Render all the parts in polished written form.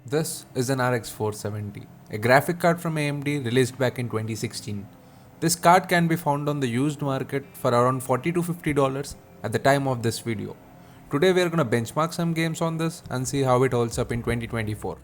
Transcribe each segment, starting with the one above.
This is an RX 470, a graphic card from AMD released back in 2016. This card can be found on the used market for around $40 to $50 at the time of this video. Today we are going to benchmark some games on this and see how it holds up in 2024.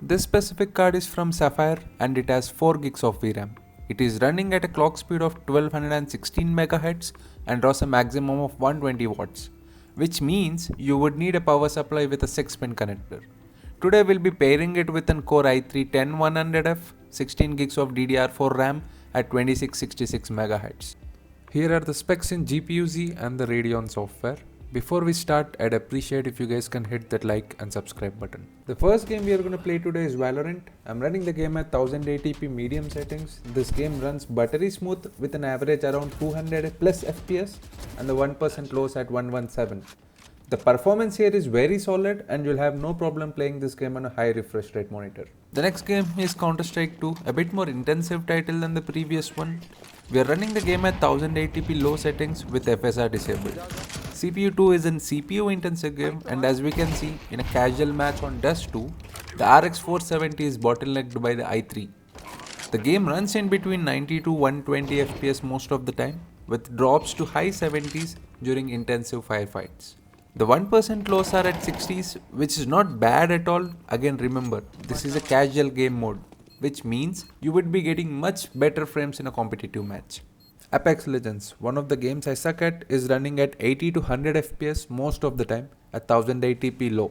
This specific card is from Sapphire and it has 4 gigs of VRAM. It is running at a clock speed of 1216 MHz and draws a maximum of 120 watts, which means you would need a power supply with a 6-pin connector. Today we'll be pairing it with an Core i3-10100F, 16 gigs of DDR4 RAM at 2666 MHz. Here are the specs in GPU-Z and the Radeon software. Before we start, I'd appreciate if you guys can hit that like and subscribe button. The first game we are going to play today is Valorant. I'm running the game at 1080p medium settings. This game runs buttery smooth with an average around 200 plus FPS and the 1% lows at 117. The performance here is very solid and you'll have no problem playing this game on a high refresh rate monitor. The next game is Counter-Strike 2, a bit more intensive title than the previous one. We are running the game at 1080p low settings with FSR disabled. CPU 2 is an CPU intensive game, and as we can see in a casual match on Dust 2, the RX 470 is bottlenecked by the i3. The game runs in between 90 to 120 FPS most of the time, with drops to high 70s during intensive firefights. The 1% lows are at 60s, which is not bad at all. Again, remember, this is a casual game mode, which means you would be getting much better frames in a competitive match. Apex Legends, one of the games I suck at, is running at 80 to 100 FPS most of the time at 1080p low.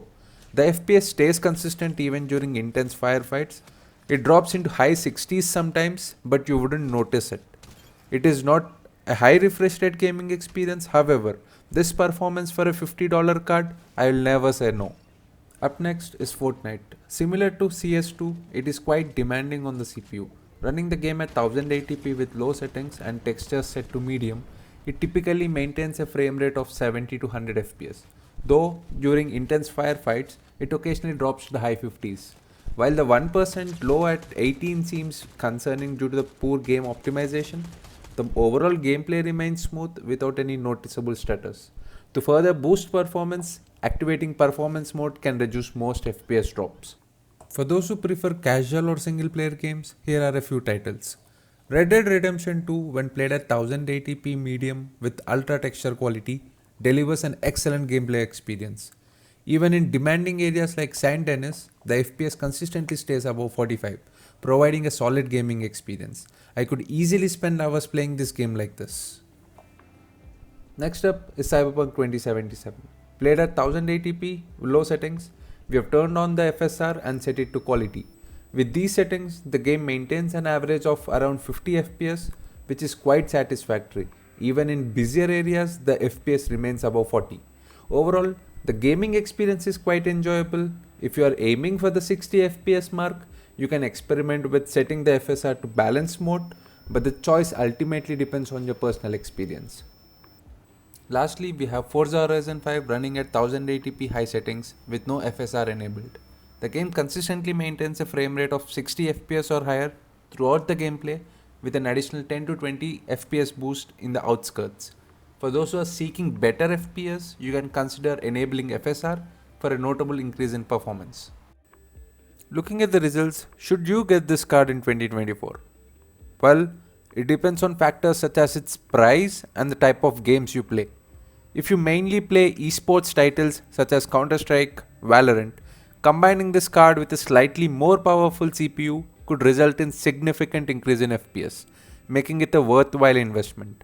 The FPS stays consistent even during intense firefights. It drops into high 60s sometimes, but you wouldn't notice it. It is not a high refresh rate gaming experience, however, this performance for a $50 card, I will never say no. Up next is Fortnite. Similar to CS2, it is quite demanding on the CPU. Running the game at 1080p with low settings and textures set to medium, it typically maintains a frame rate of 70 to 100 FPS. Though during intense firefights, it occasionally drops to the high 50s. While the 1% low at 18 seems concerning due to the poor game optimization, the overall gameplay remains smooth without any noticeable stutters. To further boost performance, activating performance mode can reduce most FPS drops. For those who prefer casual or single player games, here are a few titles. Red Dead Redemption 2, when played at 1080p medium with ultra texture quality, delivers an excellent gameplay experience. Even in demanding areas like Saint Denis, the FPS consistently stays above 45, providing a solid gaming experience. I could easily spend hours playing this game like this. Next up is Cyberpunk 2077. Played at 1080p low settings, we have turned on the FSR and set it to quality. With these settings, the game maintains an average of around 50 FPS, which is quite satisfactory. Even in busier areas, the FPS remains above 40. Overall, the gaming experience is quite enjoyable. If you are aiming for the 60 FPS mark, you can experiment with setting the FSR to balance mode, but the choice ultimately depends on your personal experience. Lastly, we have Forza Horizon 5 running at 1080p high settings with no FSR enabled. The game consistently maintains a frame rate of 60 FPS or higher throughout the gameplay, with an additional 10 to 20 FPS boost in the outskirts. For those who are seeking better FPS, you can consider enabling FSR for a notable increase in performance. Looking at the results, should you get this card in 2024? Well, it depends on factors such as its price and the type of games you play. If you mainly play esports titles such as Counter-Strike, Valorant, combining this card with a slightly more powerful CPU could result in significant increase in FPS, making it a worthwhile investment.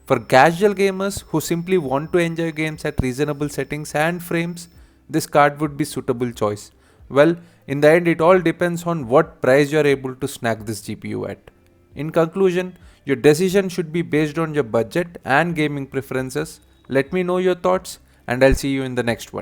For casual gamers who simply want to enjoy games at reasonable settings and frames, this card would be suitable choice. Well, in the end, it all depends on what price you are able to snag this GPU at. In conclusion, your decision should be based on your budget and gaming preferences. Let me know your thoughts and I'll see you in the next one.